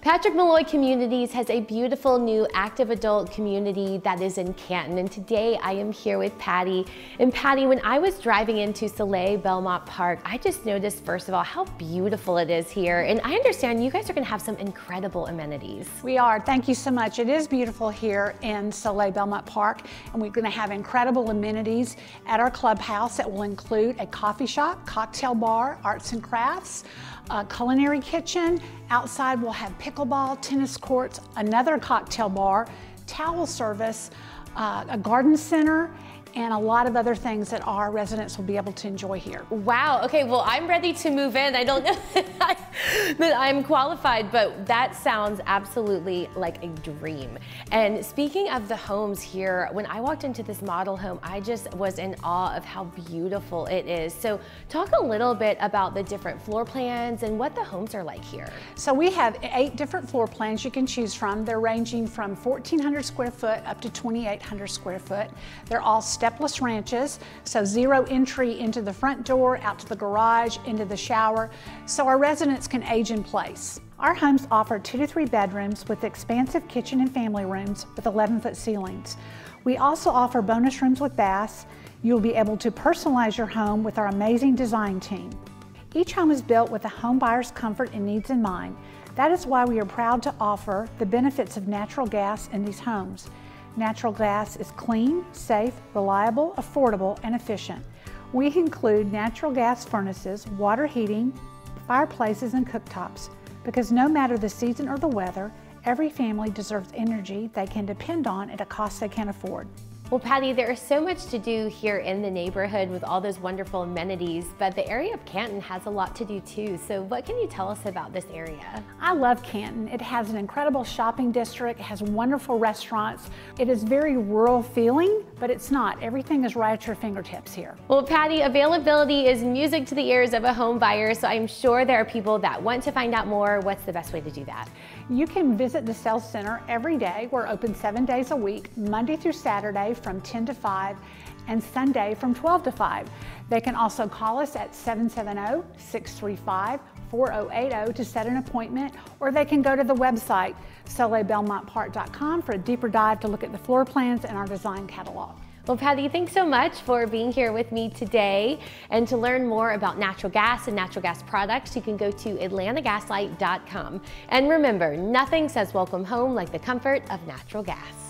Patrick Malloy Communities has a beautiful new active adult community that is in Canton, and today I am here with Patty. And Patty, when I was driving into Soleil Belmont Park, I just noticed, first of all, how beautiful it is here. And I understand you guys are going to have some incredible amenities. We are. Thank you so much. It is beautiful here in Soleil Belmont Park, and we're going to have incredible amenities at our clubhouse that will include a coffee shop, cocktail bar, arts and crafts, a culinary kitchen. Outside we'll have pickleball, tennis courts, another cocktail bar, towel service, a garden center, and a lot of other things that our residents will be able to enjoy here. Wow, okay, well, I'm ready to move in. I don't know that I'm qualified, but that sounds absolutely like a dream. And speaking of the homes here, when I walked into this model home, I just was in awe of how beautiful it is. So talk a little bit about the different floor plans and what the homes are like here. So we have 8 different floor plans you can choose from. They're ranging from 1,400 square foot up to 2,800 square foot. They're all stepless ranches, so zero entry into the front door, out to the garage, into the shower, so our residents can age in place. Our homes offer 2 to 3 bedrooms with expansive kitchen and family rooms with 11-foot ceilings. We also offer bonus rooms with baths. You'll be able to personalize your home with our amazing design team. Each home is built with a home buyer's comfort and needs in mind. That is why we are proud to offer the benefits of natural gas in these homes. Natural gas is clean, safe, reliable, affordable, and efficient. We include natural gas furnaces, water heating, fireplaces, and cooktops, because no matter the season or the weather, every family deserves energy they can depend on at a cost they can afford. Well, Patty, there is so much to do here in the neighborhood with all those wonderful amenities, but the area of Canton has a lot to do too. So what can you tell us about this area? I love Canton. It has an incredible shopping district, it has wonderful restaurants. It is very rural feeling, but it's not. Everything is right at your fingertips here. Well, Patty, availability is music to the ears of a home buyer, so I'm sure there are people that want to find out more. What's the best way to do that? You can visit the sales center every day. We're open 7 days a week, Monday through Saturday from 10 to 5 and Sunday from 12 to 5. They can also call us at 770-635-4080 to set an appointment, or they can go to the website soleilbelmontpark.com for a deeper dive to look at the floor plans and our design catalog. Well, Patty, thanks so much for being here with me today. And to learn more about natural gas and natural gas products, you can go to atlantagaslight.com. And remember, nothing says welcome home like the comfort of natural gas.